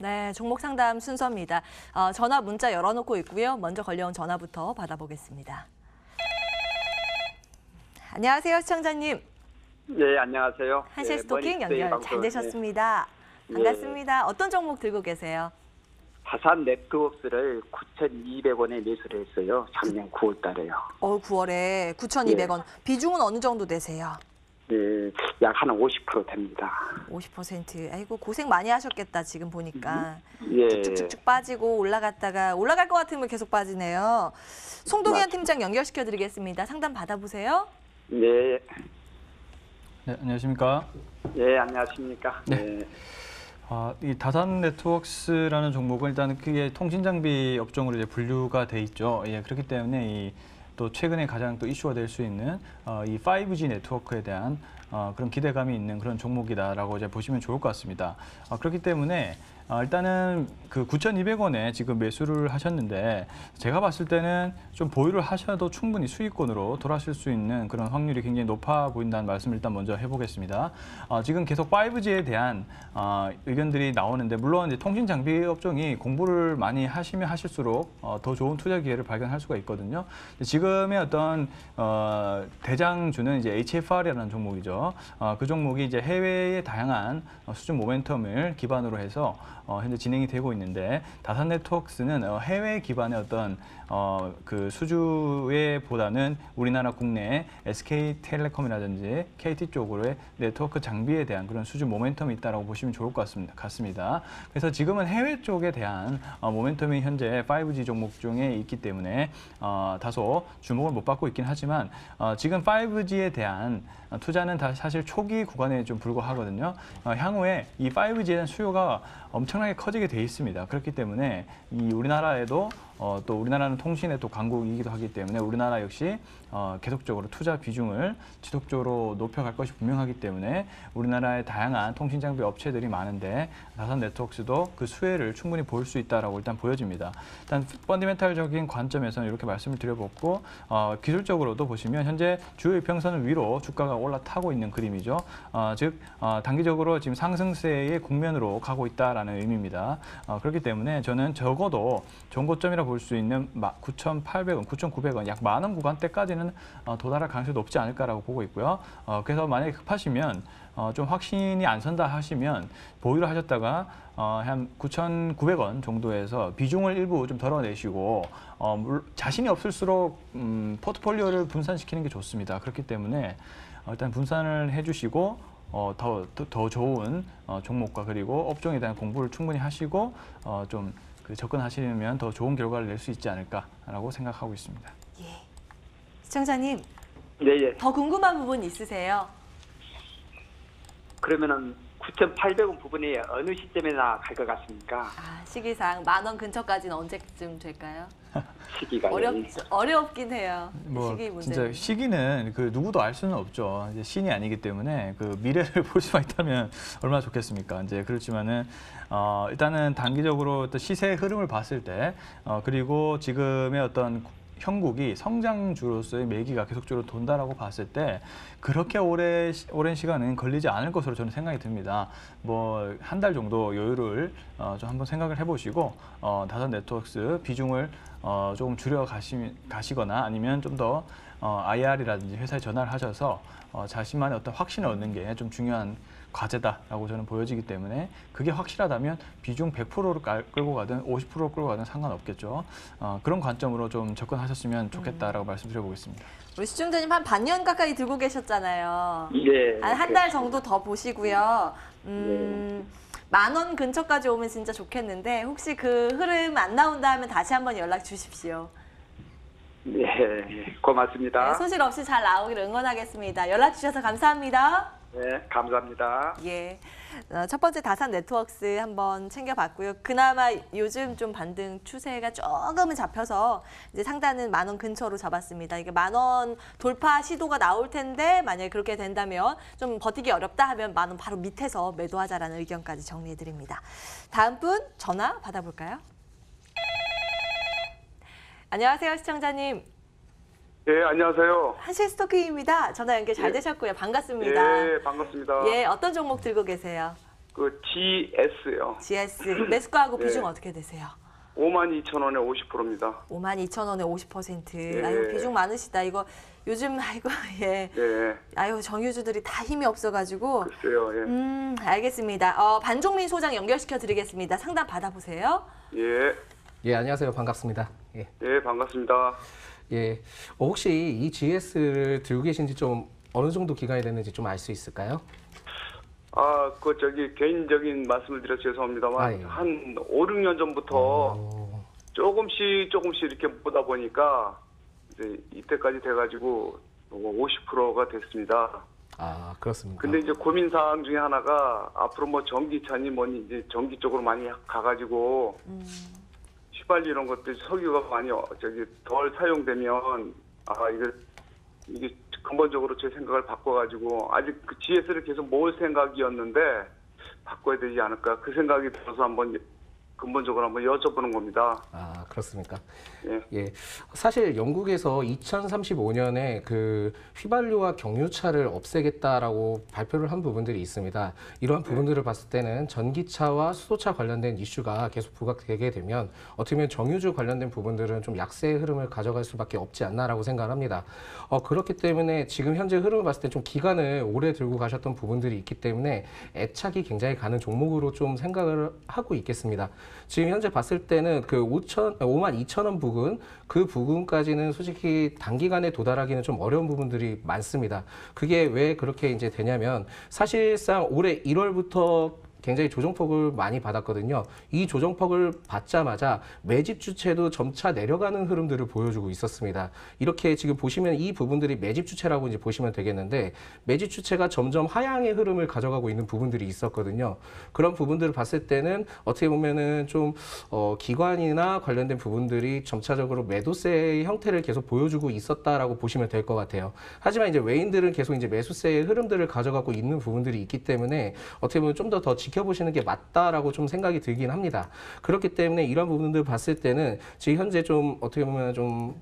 네, 종목 상담 순서입니다. 전화 문자 열어놓고 있고요. 먼저 걸려온 전화부터 받아보겠습니다. 안녕하세요, 시청자님. 네, 안녕하세요. 한실 스토킹 연결 잘 되셨습니다. 반갑습니다. 어떤 종목 들고 계세요? 화산 네트워크스를 9,200원에 매수를 했어요. 작년 9월 달에요. 9월에 9,200원. 비중은 어느 정도 되세요? 네, 약 한 50% 됩니다. 50%. 아이고, 고생 많이 하셨겠다, 지금 보니까. 예. 쭉쭉쭉 빠지고 올라갔다가 올라갈 것 같으면 계속 빠지네요. 송동현 팀장 연결시켜드리겠습니다. 상담 받아보세요. 네. 네, 안녕하십니까? 네, 안녕하십니까? 네. 이 다산 네트워크스라는 종목은 일단 크게 통신 장비 업종으로 이제 분류가 돼 있죠. 예, 그렇기 때문에 또 최근에 가장 또 이슈가 될 수 있는 이 5G 네트워크에 대한 그런 기대감이 있는 그런 종목이다라고 이제 보시면 좋을 것 같습니다. 그렇기 때문에 일단은 그 9,200원에 지금 매수를 하셨는데 제가 봤을 때는 좀 보유를 하셔도 충분히 수익권으로 돌아설 수 있는 그런 확률이 굉장히 높아 보인다는 말씀을 일단 먼저 해보겠습니다. 지금 계속 5G에 대한 의견들이 나오는데 물론 이제 통신 장비 업종이 공부를 많이 하시면 하실수록 더 좋은 투자 기회를 발견할 수가 있거든요. 지금의 어떤 대장주는 이제 HFR이라는 종목이죠. 그 종목이 이제 해외의 다양한 수준 모멘텀을 기반으로 해서 현재 진행이 되고 있는데 다산 네트워크스는 해외 기반의 어떤 그 수주에 보다는 우리나라 국내 SK텔레콤이라든지 KT 쪽으로의 네트워크 장비에 대한 그런 수주 모멘텀이 있다고 보시면 좋을 것 같습니다. 그래서 지금은 해외 쪽에 대한 모멘텀이 현재 5G 종목 중에 있기 때문에 다소 주목을 못 받고 있긴 하지만 지금 5G에 대한 투자는 다 사실 초기 구간에 좀 불과하거든요. 향후에 이 5G에 대한 수요가 엄청나게 커지게 돼 있습니다. 그렇기 때문에 이 우리나라에도 또 우리나라는 통신의 또 강국이기도 하기 때문에 우리나라 역시 계속적으로 투자 비중을 지속적으로 높여갈 것이 분명하기 때문에 우리나라의 다양한 통신 장비 업체들이 많은데 다산 네트워크스도 그 수혜를 충분히 볼 수 있다라고 일단 보여집니다. 일단 펀더멘탈적인 관점에서는 이렇게 말씀을 드려봤고 기술적으로도 보시면 현재 주요 이평선을 위로 주가가 올라타고 있는 그림이죠. 즉 단기적으로 지금 상승세의 국면으로 가고 있다라는 의미입니다. 그렇기 때문에 저는 적어도 정고점이라 볼 수 있는 9,800원, 9,900원, 약 10,000원 구간대까지는 도달할 가능성이 높지 않을까라고 보고 있고요. 그래서 만약에 급하시면 좀 확신이 안 선다 하시면 보유를 하셨다가 한 9,900원 정도에서 비중을 일부 좀 덜어내시고 자신이 없을수록 포트폴리오를 분산시키는 게 좋습니다. 그렇기 때문에 일단 분산을 해주시고 더 좋은 종목과 그리고 업종에 대한 공부를 충분히 하시고 좀 접근하시면 더 좋은 결과를 낼 수 있지 않을까라고 생각하고 있습니다. 예. 시청자님, 네. 더 궁금한 부분 있으세요? 그러면은 9,800원 부분이 어느 시점에나 갈 것 같습니까? 시기상 10,000원 근처까지는 언제쯤 될까요? 시기가 어렵긴 해요. 시기 문제. 진짜 시기는 그 누구도 알 수는 없죠. 이제 신이 아니기 때문에 그 미래를 볼 수만 있다면 얼마나 좋겠습니까? 이제 그렇지만은 일단은 단기적으로 또 시세 흐름을 봤을 때 그리고 지금의 어떤 형국이 성장주로서의 매기가 계속적으로 돈다라고 봤을 때 그렇게 오랜 시간은 걸리지 않을 것으로 저는 생각이 듭니다. 뭐 한 달 정도 여유를 좀 한번 생각을 해보시고 다산 네트워크스 비중을 조금 줄여 가시거나 아니면 좀 더 IR이라든지 회사에 전화를 하셔서 자신만의 어떤 확신을 얻는 게 좀 중요한 과제다라고 저는 보여지기 때문에 그게 확실하다면 비중 100%로 끌고 가든 50%로 끌고 가든 상관없겠죠. 그런 관점으로 좀 접근하셨으면 좋겠다라고 말씀드려보겠습니다. 우리 시청자님 한 반년 가까이 들고 계셨잖아요. 네. 한 달 정도 더 보시고요. 10,000원 근처까지 오면 진짜 좋겠는데 혹시 그 흐름 안 나온다 하면 다시 한번 연락 주십시오. 네, 고맙습니다. 네, 소실 없이 잘 나오기를 응원하겠습니다. 연락 주셔서 감사합니다. 네, 감사합니다. 예, 첫 번째 다산 네트워크스 한번 챙겨봤고요. 그나마 요즘 좀 반등 추세가 조금은 잡혀서 이제 상단은 10,000원 근처로 잡았습니다. 이게 10,000원 돌파 시도가 나올 텐데 만약에 그렇게 된다면 좀 버티기 어렵다 하면 10,000원 바로 밑에서 매도하자라는 의견까지 정리해드립니다. 다음 분 전화 받아볼까요? 안녕하세요, 시청자님. 예, 안녕하세요. 한실 스토킹입니다. 전화 연결 잘 되셨고요. 반갑습니다. 예, 반갑습니다. 예, 어떤 종목 들고 계세요? 그 GS요. GS 매수가하고 네. 비중 어떻게 되세요? 52,000원에 50%입니다. 52,000원에 50%. 예. 아유, 비중 많으시다. 이거 요즘 아이고 예. 예, 아유, 정유주들이 다 힘이 없어가지고. 글쎄요. 예. 알겠습니다. 반종민 소장 연결시켜 드리겠습니다. 상담 받아보세요. 예, 예, 안녕하세요. 반갑습니다. 예, 예, 반갑습니다. 예. 혹시 이 GS를 들고 계신지 좀 어느 정도 기간이 됐는지 좀 알 수 있을까요? 개인적인 말씀을 드려 죄송합니다만, 아, 예. 한 5, 6년 전부터 조금씩 이렇게 보다 보니까, 이제 이때까지 돼가지고 50%가 됐습니다. 아, 그렇습니까? 근데 이제 고민 사항 중에 하나가 앞으로 뭐 전기차니 뭐니 이제 전기 쪽으로 많이 가가지고 휘발유 이런 것들 석유가 많이 덜 사용되면 이게 근본적으로 제 생각을 바꿔가지고 아직 그 GS를 계속 모을 생각이었는데 바꿔야 되지 않을까 그 생각이 들어서 한번 근본적으로 한번 여쭤보는 겁니다. 아, 그렇습니까? 예. 예. 사실 영국에서 2035년에 그 휘발유와 경유차를 없애겠다라고 발표를 한 부분들이 있습니다. 이러한 부분들을 봤을 때는 전기차와 수소차 관련된 이슈가 계속 부각되게 되면 어떻게 보면 정유주 관련된 부분들은 좀 약세의 흐름을 가져갈 수밖에 없지 않나라고 생각을 합니다. 그렇기 때문에 지금 현재 흐름을 봤을 때 좀 기간을 오래 들고 가셨던 부분들이 있기 때문에 애착이 굉장히 가는 종목으로 좀 생각을 하고 있겠습니다. 지금 현재 봤을 때는 그 52,000원 부근, 그 부근까지는 솔직히 단기간에 도달하기는 좀 어려운 부분들이 많습니다. 그게 왜 그렇게 이제 되냐면 사실상 올해 1월부터 굉장히 조정폭을 많이 받았거든요. 이 조정폭을 받자마자 매집 주체도 점차 내려가는 흐름들을 보여주고 있었습니다. 이렇게 지금 보시면 이 부분들이 매집 주체라고 이제 보시면 되겠는데 매집 주체가 점점 하향의 흐름을 가져가고 있는 부분들이 있었거든요. 그런 부분들을 봤을 때는 어떻게 보면은 좀 기관이나 관련된 부분들이 점차적으로 매도세의 형태를 계속 보여주고 있었다라고 보시면 될 것 같아요. 하지만 이제 외인들은 계속 이제 매수세의 흐름들을 가져가고 있는 부분들이 있기 때문에 어떻게 보면 좀 더 지켜보시는 게 맞다라고 좀 생각이 들긴 합니다. 그렇기 때문에 이런 부분들 봤을 때는 지금 현재 좀 어떻게 보면 좀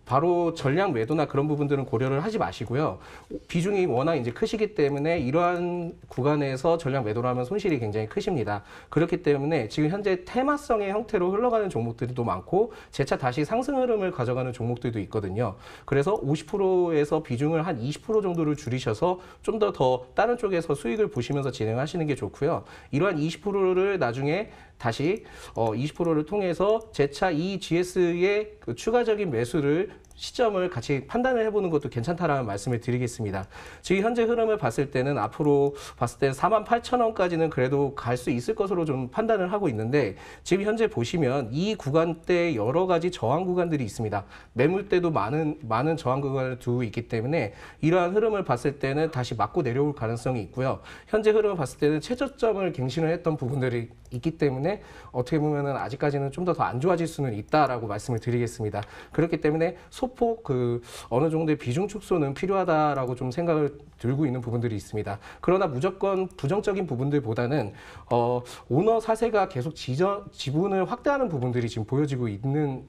바로 전량 매도나 그런 부분들은 고려를 하지 마시고요. 비중이 워낙 이제 크시기 때문에 이러한 구간에서 전량 매도를 하면 손실이 굉장히 크십니다. 그렇기 때문에 지금 현재 테마성의 형태로 흘러가는 종목들도 많고 재차 다시 상승 흐름을 가져가는 종목들도 있거든요. 그래서 50%에서 비중을 한 20% 정도를 줄이셔서 좀 더 다른 쪽에서 수익을 보시면서 진행하시는 게 좋고요. 이러한 20%를 나중에 다시 20%를 통해서 재차 이 GS의 그 추가적인 매수를 시점을 같이 판단을 해보는 것도 괜찮다라는 말씀을 드리겠습니다. 지금 현재 흐름을 봤을 때는 앞으로 봤을 때 48,000원까지는 그래도 갈 수 있을 것으로 좀 판단을 하고 있는데 지금 현재 보시면 이 구간대 여러 가지 저항 구간들이 있습니다. 매물대도 많은 저항 구간을 두고 있기 때문에 이러한 흐름을 봤을 때는 다시 맞고 내려올 가능성이 있고요. 현재 흐름을 봤을 때는 최저점을 갱신을 했던 부분들이 있기 때문에 어떻게 보면은 아직까지는 좀 더 안 좋아질 수는 있다라고 말씀을 드리겠습니다. 그렇기 때문에 소폭 어느 정도의 비중 축소는 필요하다라고 좀 생각을 들고 있는 부분들이 있습니다. 그러나 무조건 부정적인 부분들보다는 오너 사세가 계속 지분을 확대하는 부분들이 지금 보여지고 있는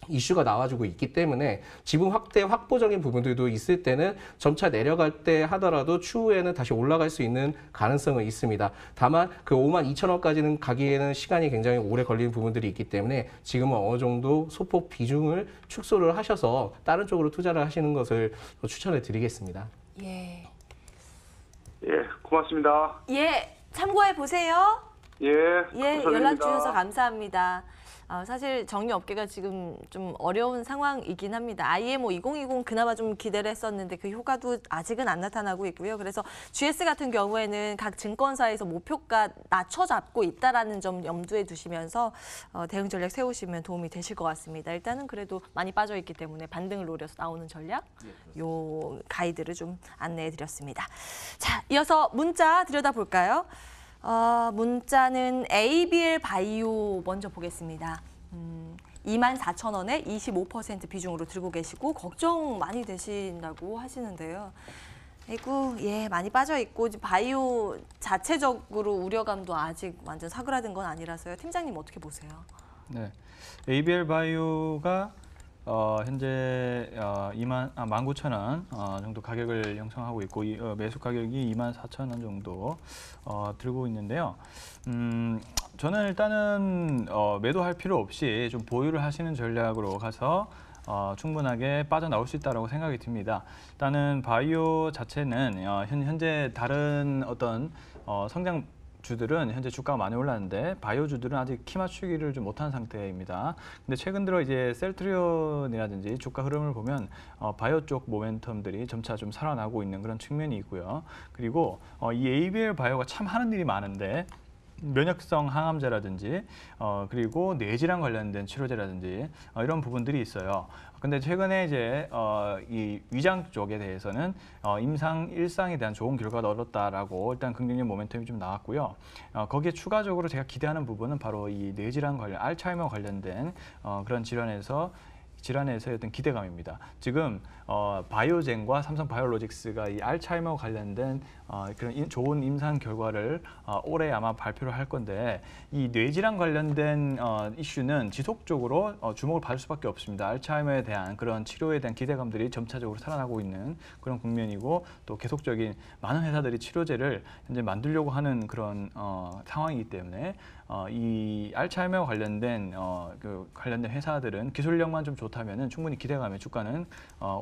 이슈가 나와주고 있기 때문에 지분 확대 확보적인 부분들도 있을 때는 점차 내려갈 때 하더라도 추후에는 다시 올라갈 수 있는 가능성은 있습니다. 다만 그 52,000원까지는 가기에는 시간이 굉장히 오래 걸리는 부분들이 있기 때문에 지금은 어느 정도 소폭 비중을 축소를 하셔서 다른 쪽으로 투자를 하시는 것을 추천을 드리겠습니다. 예. 예, 고맙습니다. 예, 참고해 보세요. 예, 예, 감사드립니다. 연락 주셔서 감사합니다. 사실 정유업계가 지금 좀 어려운 상황이긴 합니다. IMO 2020 그나마 좀 기대를 했었는데 그 효과도 아직은 안 나타나고 있고요. 그래서 GS 같은 경우에는 각 증권사에서 목표가 낮춰 잡고 있다라는 점 염두에 두시면서 대응 전략 세우시면 도움이 되실 것 같습니다. 일단은 그래도 많이 빠져 있기 때문에 반등을 노려서 나오는 전략, 요 가이드를 좀 안내해 드렸습니다. 자, 이어서 문자 들여다볼까요? 문자는 ABL 바이오 먼저 보겠습니다. 24,000원에 25% 비중으로 들고 계시고 걱정 많이 되신다고 하시는데요. 아이고, 예, 많이 빠져 있고 바이오 자체적으로 우려감도 아직 완전 사그라든 건 아니라서요. 팀장님 어떻게 보세요? 네, ABL 바이오가 현재 19,000원 정도 가격을 형성하고 있고 매수 가격이 24,000원 정도 들고 있는데요. 저는 일단은 매도할 필요 없이 좀 보유를 하시는 전략으로 가서 충분하게 빠져나올 수 있다고 생각이 듭니다. 일단은 바이오 자체는 현재 다른 어떤 성장 주들은 현재 주가가 많이 올랐는데 바이오주들은 아직 키 맞추기를 좀 못한 상태입니다. 근데 최근 들어 이제 셀트리온이라든지 주가 흐름을 보면 바이오 쪽 모멘텀들이 점차 좀 살아나고 있는 그런 측면이 있고요. 그리고 이 ABL 바이오가 참 하는 일이 많은데 면역성 항암제라든지 그리고 뇌질환 관련된 치료제라든지 이런 부분들이 있어요. 근데 최근에 이제 이 위장 쪽에 대해서는 임상 1상에 대한 좋은 결과를 얻었다라고 일단 긍정적 모멘텀이 좀 나왔고요. 거기에 추가적으로 제가 기대하는 부분은 바로 이 뇌질환 관련, 알츠하이머 관련된 그런 질환에서의 어떤 기대감입니다. 지금 바이오젠과 삼성 바이오로직스가 이 알츠하이머 관련된 그런 좋은 임상 결과를 올해 아마 발표를 할 건데 이 뇌질환 관련된 이슈는 지속적으로 주목을 받을 수밖에 없습니다. 알츠하이머에 대한 그런 치료에 대한 기대감들이 점차적으로 살아나고 있는 그런 국면이고 또 계속적인 많은 회사들이 치료제를 현재 만들려고 하는 그런 상황이기 때문에 이 알츠하이머 관련된 관련된 회사들은 기술력만 좀 좋다면은 충분히 기대감에 주가는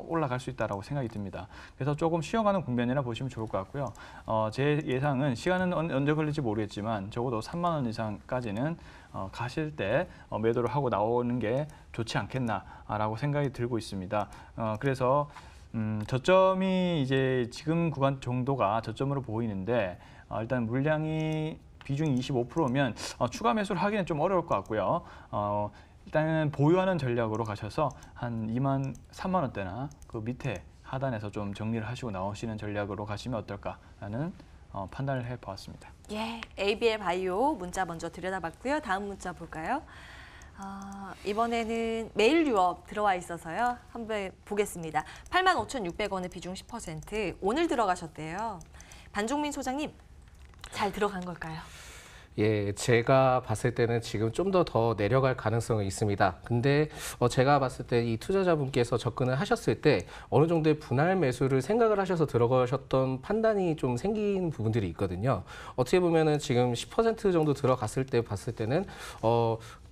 올라갈 수 있다라고 생각이 듭니다. 그래서 조금 쉬어가는 국면이라 보시면 좋을 것 같고요. 제 예상은 시간은 언제 걸릴지 모르겠지만 적어도 3만 원 이상까지는 가실 때 매도를 하고 나오는 게 좋지 않겠나라고 생각이 들고 있습니다. 그래서 저점이 이제 지금 구간 정도가 저점으로 보이는데 일단 물량이 비중이 25%면 추가 매수를 하기는 좀 어려울 것 같고요. 일단은 보유하는 전략으로 가셔서 한 3만 원대나 그 밑에 하단에서 좀 정리를 하시고 나오시는 전략으로 가시면 어떨까라는 판단을 해보았습니다. 예, ABL 바이오 문자 먼저 들여다봤고요. 다음 문자 볼까요? 이번에는 매일 유업 들어와 있어서요. 한번 보겠습니다. 85,600원의 비중 10%. 오늘 들어가셨대요. 반종민 소장님, 잘 들어간 걸까요? 예, 제가 봤을 때는 지금 좀 더 내려갈 가능성이 있습니다. 근데 제가 봤을 때 이 투자자분께서 접근을 하셨을 때 어느 정도의 분할 매수를 생각을 하셔서 들어가셨던 판단이 좀 생긴 부분들이 있거든요. 어떻게 보면은 지금 10% 정도 들어갔을 때 봤을 때는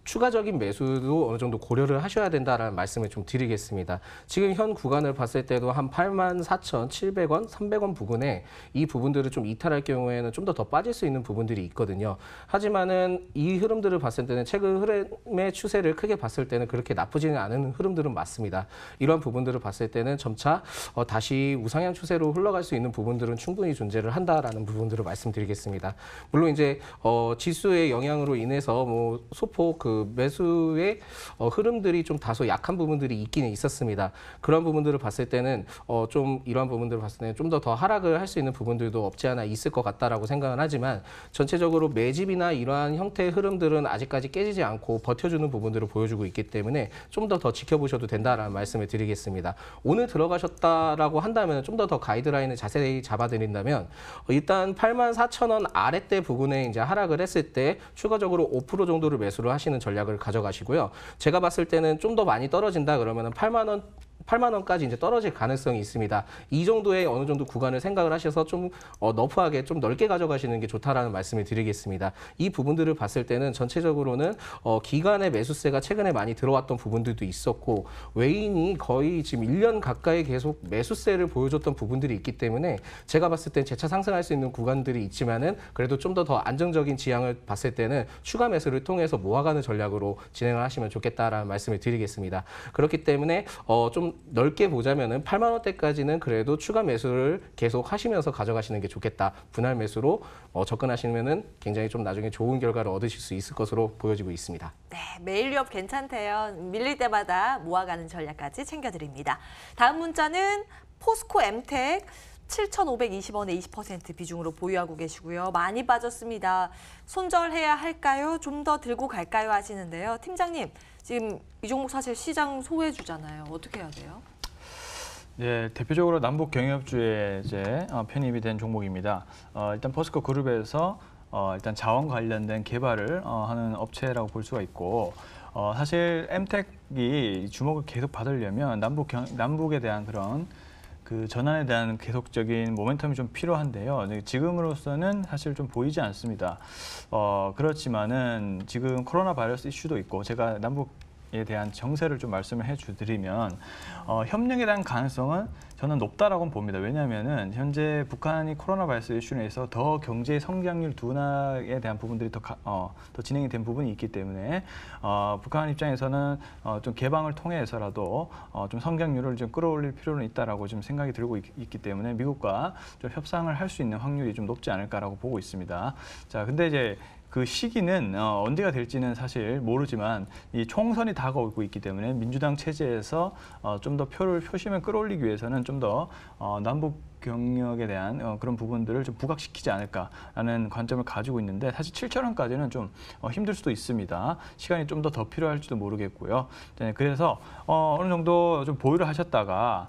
추가적인 매수도 어느 정도 고려를 하셔야 된다라는 말씀을 좀 드리겠습니다. 지금 현 구간을 봤을 때도 한 84,700원, 300원 부근에 이 부분들을 좀 이탈할 경우에는 좀 더 빠질 수 있는 부분들이 있거든요. 하지만은 이 흐름들을 봤을 때는 최근 흐름의 추세를 크게 봤을 때는 그렇게 나쁘지는 않은 흐름들은 맞습니다. 이러한 부분들을 봤을 때는 점차 다시 우상향 추세로 흘러갈 수 있는 부분들은 충분히 존재를 한다라는 부분들을 말씀드리겠습니다. 물론 이제 지수의 영향으로 인해서 뭐 소폭 매수의 흐름들이 좀 다소 약한 부분들이 있기는 있었습니다. 그런 부분들을 봤을 때는 좀 이러한 부분들을 봤을 때는 좀 더 하락을 할 수 있는 부분들도 없지 않아 있을 것 같다라고 생각은 하지만 전체적으로 매집이나 이러한 형태의 흐름들은 아직까지 깨지지 않고 버텨주는 부분들을 보여주고 있기 때문에 좀 더 지켜보셔도 된다라는 말씀을 드리겠습니다. 오늘 들어가셨다라고 한다면 좀 더 가이드라인을 자세히 잡아드린다면 일단 84,000원 아래대 부근에 이제 하락을 했을 때 추가적으로 5% 정도를 매수를 하시는 전략을 가져가시고요. 제가 봤을 때는 좀 더 많이 떨어진다 그러면은 8만 원까지 이제 떨어질 가능성이 있습니다. 이 정도의 어느 정도 구간을 생각을 하셔서 좀 너프하게 좀 넓게 가져가시는 게 좋다라는 말씀을 드리겠습니다. 이 부분들을 봤을 때는 전체적으로는 기관의 매수세가 최근에 많이 들어왔던 부분들도 있었고 외인이 거의 지금 1년 가까이 계속 매수세를 보여줬던 부분들이 있기 때문에 제가 봤을 땐 재차 상승할 수 있는 구간들이 있지만은 그래도 좀 더 안정적인 지향을 봤을 때는 추가 매수를 통해서 모아가는 전략으로 진행을 하시면 좋겠다라는 말씀을 드리겠습니다. 그렇기 때문에 좀 넓게 보자면은 8만 원대까지는 그래도 추가 매수를 계속 하시면서 가져가시는 게 좋겠다. 분할 매수로 접근하시면은 굉장히 좀 나중에 좋은 결과를 얻으실 수 있을 것으로 보여지고 있습니다. 네, 매일 유업 괜찮대요. 밀릴 때마다 모아가는 전략까지 챙겨드립니다. 다음 문자는 포스코 엠텍 7,520원에 20% 비중으로 보유하고 계시고요. 많이 빠졌습니다. 손절해야 할까요? 좀 더 들고 갈까요? 하시는데요. 팀장님, 지금 이 종목 사실 시장 소외주잖아요. 어떻게 해야 돼요? 예, 대표적으로 남북 경협주에 이제 편입이 된 종목입니다. 일단 포스코 그룹에서 일단 자원 관련된 개발을 하는 업체라고 볼 수가 있고 사실 엠텍이 주목을 계속 받으려면 남북에 대한 그런 그 전환에 대한 계속적인 모멘텀이 좀 필요한데요. 지금으로서는 사실 좀 보이지 않습니다. 그렇지만은 지금 코로나 바이러스 이슈도 있고 제가 남북에 대한 정세를 좀 말씀을 해드리면 협력에 대한 가능성은 저는 높다라고 봅니다. 왜냐하면은 현재 북한이 코로나 바이러스 이슈로 해서 더 경제 성장률 둔화에 대한 부분들이 더 진행이 된 부분이 있기 때문에 북한 입장에서는 좀 개방을 통해서라도 좀 성장률을 좀 끌어올릴 필요는 있다라고 좀 생각이 들고 있기 때문에 미국과 좀 협상을 할 수 있는 확률이 좀 높지 않을까라고 보고 있습니다. 자, 근데 이제 그 시기는 언제가 될지는 사실 모르지만 이 총선이 다가오고 있기 때문에 민주당 체제에서 좀 더 표심을 끌어올리기 위해서는 좀 더 남북 경력에 대한 그런 부분들을 좀 부각시키지 않을까라는 관점을 가지고 있는데 사실 7,000원까지는 좀 힘들 수도 있습니다. 시간이 좀 더 필요할지도 모르겠고요. 네, 그래서 어느 정도 좀 보유를 하셨다가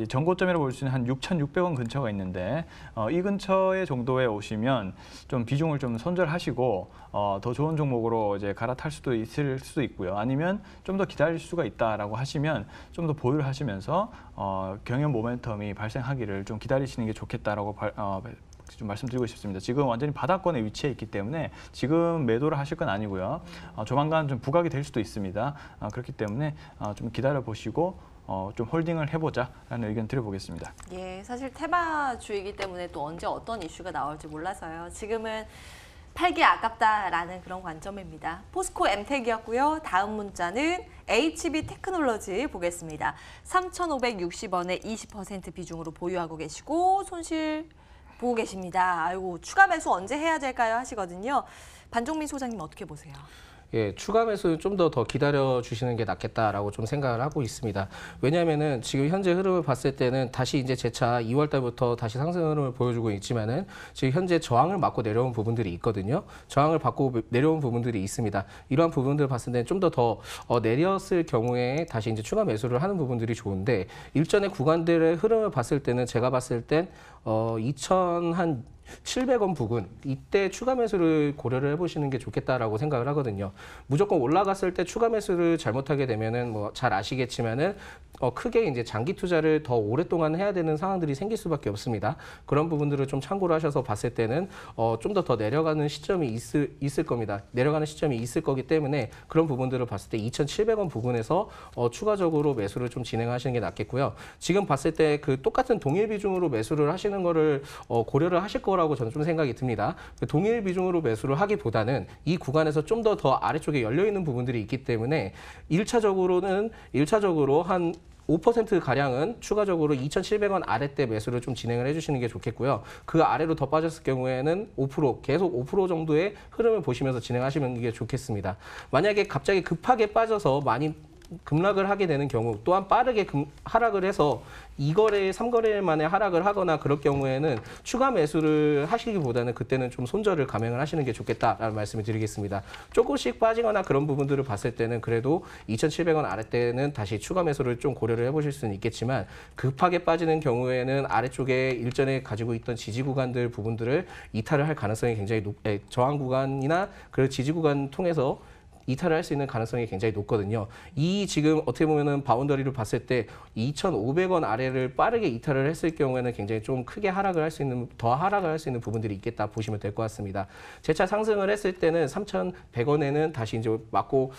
전고점이라고 볼 수 있는 한 6,600원 근처가 있는데 이 근처의 정도에 오시면 좀 비중을 좀 손절하시고 더 좋은 종목으로 이제 갈아탈 수도 있을 수도 있고요. 아니면 좀 더 기다릴 수가 있다라고 하시면 좀 더 보유를 하시면서 경연 모멘텀이 발생하기를 좀 기다리시는 게 좋겠다라고 좀 말씀드리고 싶습니다. 지금 완전히 바닥권에 위치해 있기 때문에 지금 매도를 하실 건 아니고요. 조만간 좀 부각이 될 수도 있습니다. 그렇기 때문에 좀 기다려 보시고 좀 홀딩을 해보자라는 의견 드려보겠습니다. 예, 사실 테마주이기 때문에 또 언제 어떤 이슈가 나올지 몰라서요. 지금은 팔기 아깝다라는 그런 관점입니다. 포스코 엠텍이었고요. 다음 문자는 HB 테크놀로지 보겠습니다. 3,560원에 20% 비중으로 보유하고 계시고 손실 보고 계십니다. 아이고, 추가 매수 언제 해야 될까요? 하시거든요. 반종민 소장님 어떻게 보세요? 예, 추가 매수는 좀 더 기다려 주시는 게 낫겠다라고 좀 생각을 하고 있습니다. 왜냐하면은 지금 현재 흐름을 봤을 때는 다시 이제 재차 2월 달부터 다시 상승 흐름을 보여주고 있지만은 지금 현재 저항을 맞고 내려온 부분들이 있거든요. 저항을 받고 내려온 부분들이 있습니다. 이러한 부분들을 봤을 때는 좀 더 내렸을 경우에 다시 이제 추가 매수를 하는 부분들이 좋은데 일전의 구간들의 흐름을 봤을 때는 제가 봤을 땐 700원 부근 이때 추가 매수를 고려를 해보시는 게 좋겠다라고 생각을 하거든요. 무조건 올라갔을 때 추가 매수를 잘못하게 되면은 뭐 잘 아시겠지만은 크게 이제 장기 투자를 더 오랫동안 해야 되는 상황들이 생길 수밖에 없습니다. 그런 부분들을 좀 참고를 하셔서 봤을 때는 좀 더 내려가는 시점이 있을 겁니다. 내려가는 시점이 있을 거기 때문에 그런 부분들을 봤을 때 2,700원 부근에서 추가적으로 매수를 좀 진행하시는 게 낫겠고요. 지금 봤을 때 그 똑같은 동일 비중으로 매수를 하시는 거를 고려를 하실 거라고 저는 좀 생각이 듭니다. 동일 비중으로 매수를 하기보다는 이 구간에서 좀 더 아래쪽에 열려 있는 부분들이 있기 때문에 1차적으로 한 5%가량은 추가적으로 2,700원 아래때 매수를 좀 진행을 해주시는 게 좋겠고요. 그 아래로 더 빠졌을 경우에는 5%, 계속 5% 정도의 흐름을 보시면서 진행하시는 게 좋겠습니다. 만약에 갑자기 급하게 빠져서 많이 급락을 하게 되는 경우 또한 빠르게 하락을 해서 2거래, 3거래 만에 하락을 하거나 그럴 경우에는 추가 매수를 하시기보다는 그때는 좀 손절을 감행을 하시는 게 좋겠다라는 말씀을 드리겠습니다. 조금씩 빠지거나 그런 부분들을 봤을 때는 그래도 2,700원 아래때는 다시 추가 매수를 좀 고려를 해보실 수는 있겠지만 급하게 빠지는 경우에는 아래쪽에 일전에 가지고 있던 지지 구간들 부분들을 이탈을 할 가능성이 굉장히 저항 구간이나 그 지지 구간 통해서 이탈을 할 수 있는 가능성이 굉장히 높거든요. 이 지금 어떻게 보면은 바운더리를 봤을 때 2,500원 아래를 빠르게 이탈을 했을 경우에는 굉장히 좀 크게 하락을 할 수 있는, 더 하락을 할 수 있는 부분들이 있겠다 보시면 될 것 같습니다. 재차 상승을 했을 때는 3,100원에는 다시 이제 맞고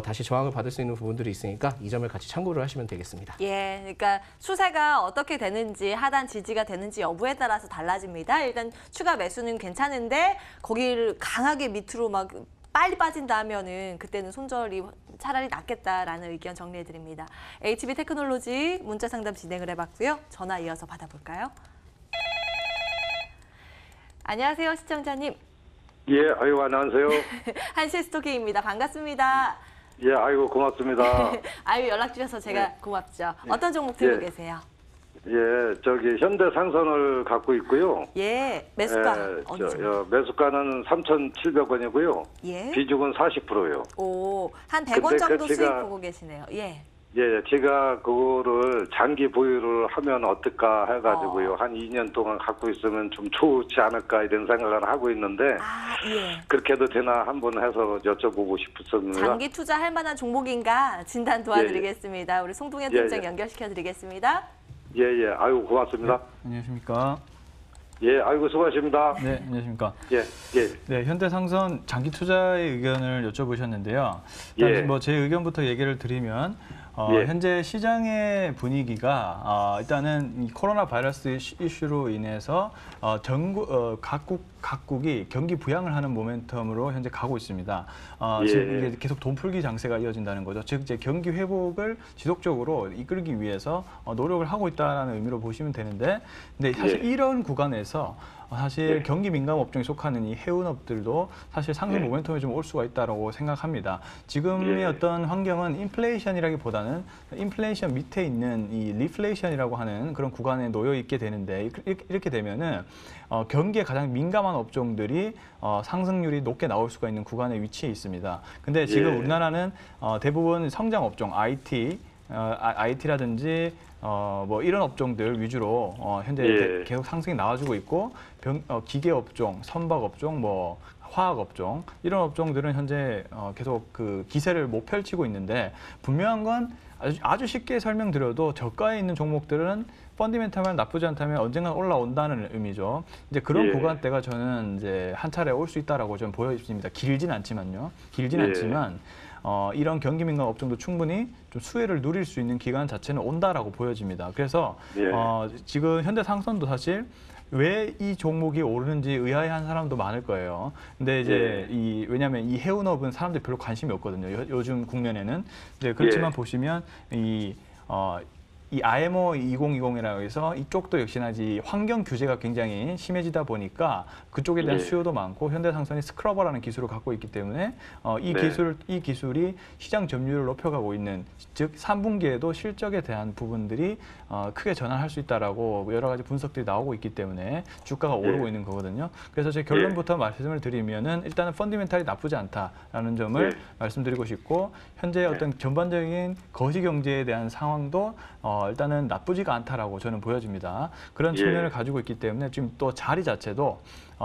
다시 저항을 받을 수 있는 부분들이 있으니까 이 점을 같이 참고를 하시면 되겠습니다. 예, 그러니까 추세가 어떻게 되는지 하단 지지가 되는지 여부에 따라서 달라집니다. 일단 추가 매수는 괜찮은데 거기를 강하게 밑으로 막 빨리 빠진다 하면은 그때는 손절이 차라리 낫겠다라는 의견 정리해 드립니다. HB 테크놀로지 문자 상담 진행을 해봤고요. 전화 이어서 받아볼까요? 안녕하세요, 시청자님. 예, 아이고, 안녕하세요. 한실스토킹입니다. 반갑습니다. 예, 아이고, 고맙습니다. 아유, 연락 주셔서 제가 고맙죠. 어떤 종목 들고 계세요? 예, 저기 현대상선을 갖고 있고요. 예, 매수가 어느 정도? 매수가는 3,700원이고요. 예. 비중은 40%요. 오, 한 100원 근데 정도 그 수익 제가- 보고 계시네요. 예. 예, 제가 그거를 장기 보유를 하면 어떨까 해가지고요. 한 2년 동안 갖고 있으면 좀 좋지 않을까 이런 생각을 하고 있는데 아, 예. 그렇게 해도 되나 한번 해서 여쭤보고 싶었습니다. 장기 투자할 만한 종목인가 진단 도와드리겠습니다. 우리 송동현 예, 팀장 예. 연결시켜드리겠습니다. 예, 예. 아이고, 고맙습니다. 안녕하십니까? 예, 아이고, 수고하십니다. 네, 안녕하십니까? 예, 예. 네, 현대상선 장기 투자의 의견을 여쭤보셨는데요. 일단 예. 뭐 제 의견부터 얘기를 드리면 예. 현재 시장의 분위기가 일단은 이 코로나 바이러스 이슈로 인해서 전국 각국이 경기 부양을 하는 모멘텀으로 현재 가고 있습니다. 예. 지금 이게 계속 돈 풀기 장세가 이어진다는 거죠. 즉 이제 경기 회복을 지속적으로 이끌기 위해서 노력을 하고 있다는 의미로 보시면 되는데, 근데 사실 예. 이런 구간에서 사실 예. 경기 민감 업종에 속하는 이 해운업들도 사실 상승 예. 모멘텀이 좀 올 수가 있다고 생각합니다. 지금의 예. 어떤 환경은 인플레이션이라기보다는 인플레이션 밑에 있는 이 리플레이션이라고 하는 그런 구간에 놓여 있게 되는데, 이렇게 되면은 경기에 가장 민감한 업종들이 상승률이 높게 나올 수가 있는 구간에 위치해 있습니다. 근데 지금 예. 우리나라는 대부분 성장 업종 IT라든지 뭐 이런 업종들 위주로 현재 예. 계속 상승이 나와주고 있고, 기계 업종, 선박 업종, 뭐 화학 업종 이런 업종들은 현재 계속 그 기세를 못 펼치고 있는데, 분명한 건 아주 쉽게 설명드려도 저가에 있는 종목들은 펀디멘탈만 나쁘지 않다면 언젠가 올라온다는 의미죠. 이제 그런 예. 구간대가 저는 이제 한 차례 올 수 있다라고 저는 보여집니다. 길진 않지만요. 길진 예. 않지만 이런 경기 민감 업종도 충분히 좀 수혜를 누릴 수 있는 기간 자체는 온다라고 보여집니다. 그래서 예. 지금 현대상선도 사실 왜 이 종목이 오르는지 의아해한 사람도 많을 거예요. 근데 이제 왜냐하면 이 해운업은 사람들이 별로 관심이 없거든요. 요즘 국면에는. 이제 그렇지만 예. 보시면 이 IMO 2020이라고 해서 이쪽도 역시나 이제 환경 규제가 굉장히 심해지다 보니까 그쪽에 대한 예. 수요도 많고, 현대상선이 스크러버라는 기술을 갖고 있기 때문에 이 네. 기술이 시장 점유율을 높여가고 있는, 즉 3분기에도 실적에 대한 부분들이 크게 전환할 수 있다라고 여러 가지 분석들이 나오고 있기 때문에 주가가 오르고 있는 거거든요. 그래서 제 결론부터 말씀을 드리면은 일단은 펀디멘탈이 나쁘지 않다라는 점을 말씀드리고 싶고, 현재 어떤 전반적인 거시 경제에 대한 상황도 일단은 나쁘지가 않다라고 저는 보여집니다. 그런 측면을 가지고 있기 때문에 지금 또 자리 자체도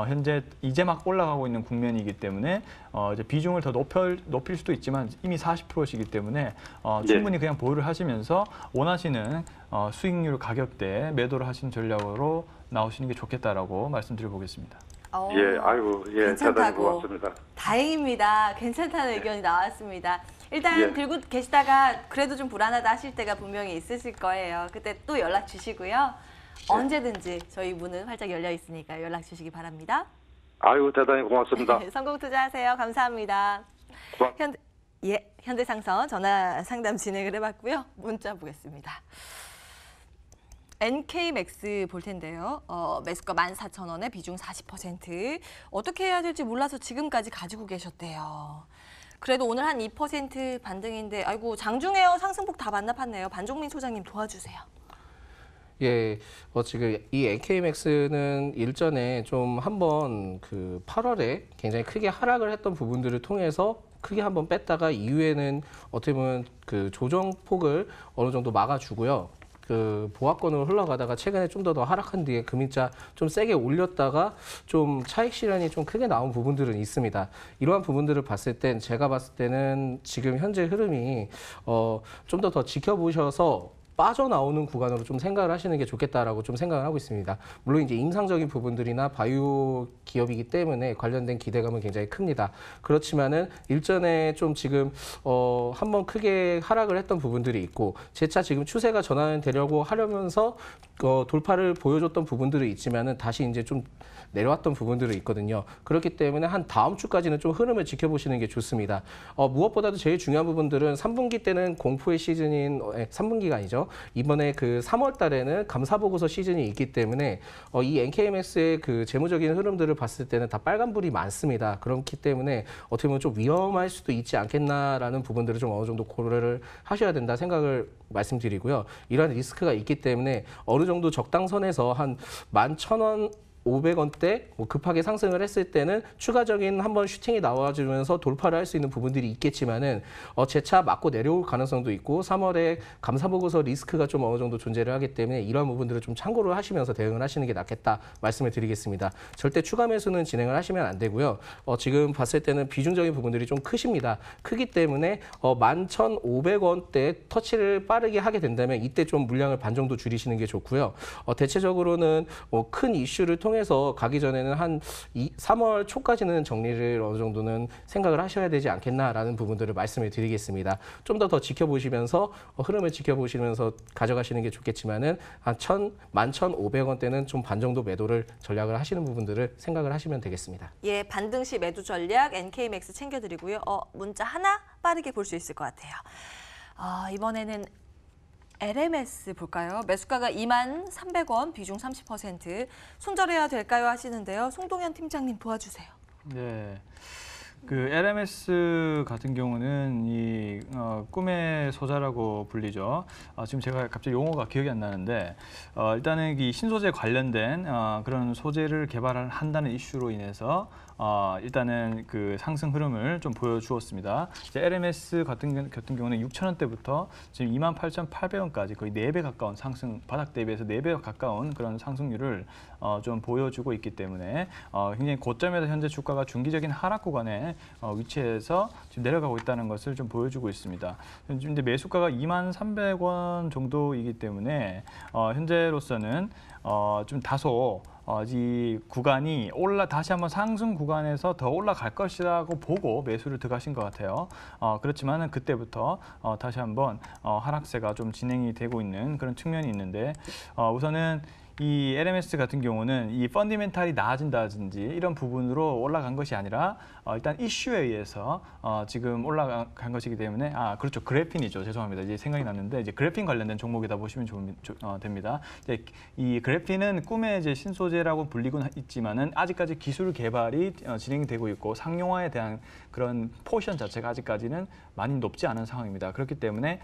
현재 이제 막 올라가고 있는 국면이기 때문에 이제 비중을 더 높일 수도 있지만 이미 40%시기 때문에 충분히 그냥 보유를 하시면서 원하시는 수익률 가격대 매도를 하시는 전략으로 나오시는 게 좋겠다라고 말씀드려 보겠습니다. 예, 아이고, 예, 대단히 괜찮다고. 고맙습니다. 다행입니다. 괜찮다는 의견이 나왔습니다. 일단 들고 계시다가 그래도 좀 불안하다 하실 때가 분명히 있으실 거예요. 그때 또 연락 주시고요. 언제든지 저희 문은 활짝 열려 있으니까 연락 주시기 바랍니다. 아이고, 대단히 고맙습니다. 성공 투자하세요. 감사합니다. 현대상선 전화 상담 진행을 해봤고요. 문자 보겠습니다. NK맥스 볼 텐데요. 매수가 14,000원에 비중 40%. 어떻게 해야 될지 몰라서 지금까지 가지고 계셨대요. 그래도 오늘 한 2% 반등인데, 아이고 장중에요. 상승폭 다 반납했네요. 반종민 소장님 도와주세요. 예, 지금 이 NK맥스는 일전에 좀 한번 그 8월에 굉장히 크게 하락을 했던 부분들을 통해서 크게 한번 뺐다가 이후에는 어떻게 보면 그 조정폭을 어느 정도 막아주고요. 그 보합권으로 흘러가다가 최근에 좀 더 하락한 뒤에 금일자 좀 세게 올렸다가 좀 차익 실현이 좀 크게 나온 부분들은 있습니다. 이러한 부분들을 봤을 땐 제가 봤을 때는 지금 현재 흐름이 좀 더 지켜보셔서 빠져나오는 구간으로 좀 생각을 하시는 게 좋겠다라고 좀 생각을 하고 있습니다. 물론 이제 임상적인 부분들이나 바이오 기업이기 때문에 관련된 기대감은 굉장히 큽니다. 그렇지만은 일전에 좀 지금 한번 크게 하락을 했던 부분들이 있고, 재차 지금 추세가 전환되려고 하려면서 돌파를 보여줬던 부분들이 있지만은 다시 이제 좀 내려왔던 부분들이 있거든요. 그렇기 때문에 한 다음 주까지는 좀 흐름을 지켜보시는 게 좋습니다. 무엇보다도 제일 중요한 부분들은 3분기 때는 공포의 시즌인 3분기가 아니죠. 이번에 그 3월 달에는 감사보고서 시즌이 있기 때문에 이 NKMS의 그 재무적인 흐름들을 봤을 때는 다 빨간불이 많습니다. 그렇기 때문에 어떻게 보면 좀 위험할 수도 있지 않겠나라는 부분들을 좀 어느 정도 고려를 하셔야 된다 생각을 말씀드리고요. 이러한 리스크가 있기 때문에 어느 정도 적당선에서 한 11,000원 1,500원대 급하게 상승을 했을 때는 추가적인 한번 슈팅이 나와주면서 돌파를 할 수 있는 부분들이 있겠지만은 재차 맞고 내려올 가능성도 있고 3월에 감사보고서 리스크가 좀 어느 정도 존재를 하기 때문에 이러한 부분들을 좀 참고를 하시면서 대응을 하시는 게 낫겠다 말씀을 드리겠습니다. 절대 추가 매수는 진행을 하시면 안 되고요. 지금 봤을 때는 비중적인 부분들이 좀 크십니다. 크기 때문에 11,500원대 터치를 빠르게 하게 된다면 이때 좀 물량을 반 정도 줄이시는 게 좋고요. 대체적으로는 큰 이슈를 통해서 가기 전에는 한 3월 초까지는 정리를 어느 정도는 생각을 하셔야 되지 않겠나라는 부분들을 말씀을 드리겠습니다. 좀 더 지켜보시면서 흐름을 지켜보시면서 가져가시는 게 좋겠지만은 한 11,500원대는 좀 반 정도 매도를 전략을 하시는 부분들을 생각을 하시면 되겠습니다. 예, 반등시 매도 전략 NK맥스 챙겨드리고요. 문자 하나 빠르게 볼 수 있을 것 같아요. 이번에는 LMS 볼까요? 매수가가 23,300원, 비중 30%. 손절해야 될까요? 하시는데요. 송동현 팀장님 도와주세요. 네. 그 LMS 같은 경우는 이 꿈의 소자라고 불리죠. 지금 제가 갑자기 용어가 기억이 안 나는데 일단은 이 신소재 관련된 그런 소재를 개발한다는 이슈로 인해서 일단은 그 상승 흐름을 좀 보여주었습니다. 이제 LMS 같은 경우는 6,000원대부터 지금 28,800원까지 거의 4배 가까운 상승, 바닥 대비해서 4배 가까운 그런 상승률을 좀 보여주고 있기 때문에 굉장히 고점에서 현재 주가가 중기적인 하락 구간에 위치해서 지금 내려가고 있다는 것을 좀 보여주고 있습니다. 근데 매수가가 23,300원 정도이기 때문에 현재로서는 좀 다소 이 구간이 다시 한번 상승 구간에서 더 올라갈 것이라고 보고 매수를 들어가신 것 같아요. 그렇지만은 그때부터 다시 한번 하락세가 좀 진행이 되고 있는 그런 측면이 있는데 우선은 이 LMS 같은 경우는 이 펀디멘탈이 나아진다든지 이런 부분으로 올라간 것이 아니라 일단 이슈에 의해서 지금 올라간 것이기 때문에 그렇죠, 그래핀이죠. 죄송합니다. 이제 생각이 났는데 이제 그래핀 관련된 종목이다 보시면 됩니다. 이제 이 그래핀은 꿈의 이제 신소재라고 불리곤 있지만은 아직까지 기술 개발이 진행되고 있고 상용화에 대한 그런 포션 자체가 아직까지는 많이 높지 않은 상황입니다. 그렇기 때문에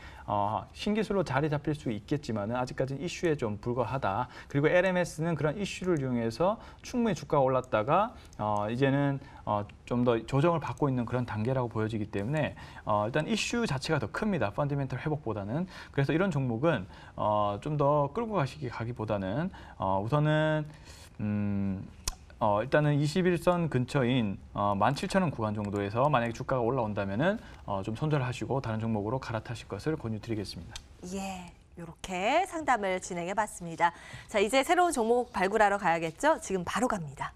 신기술로 자리 잡힐 수 있겠지만은 아직까지는 이슈에 좀 불과하다. 그리고 LMS는 그런 이슈를 이용해서 충분히 주가가 올랐다가 이제는 좀 더 조정을 받고 있는 그런 단계라고 보여지기 때문에 일단 이슈 자체가 더 큽니다. 펀디멘털 회복보다는. 그래서 이런 종목은 좀 더 끌고 가기보다는 우선은 일단은 21선 근처인 17,000원 구간 정도에서 만약에 주가가 올라온다면은 좀 손절하시고 다른 종목으로 갈아타실 것을 권유드리겠습니다. 예. 이렇게 상담을 진행해 봤습니다. 자, 이제 새로운 종목 발굴하러 가야겠죠? 지금 바로 갑니다.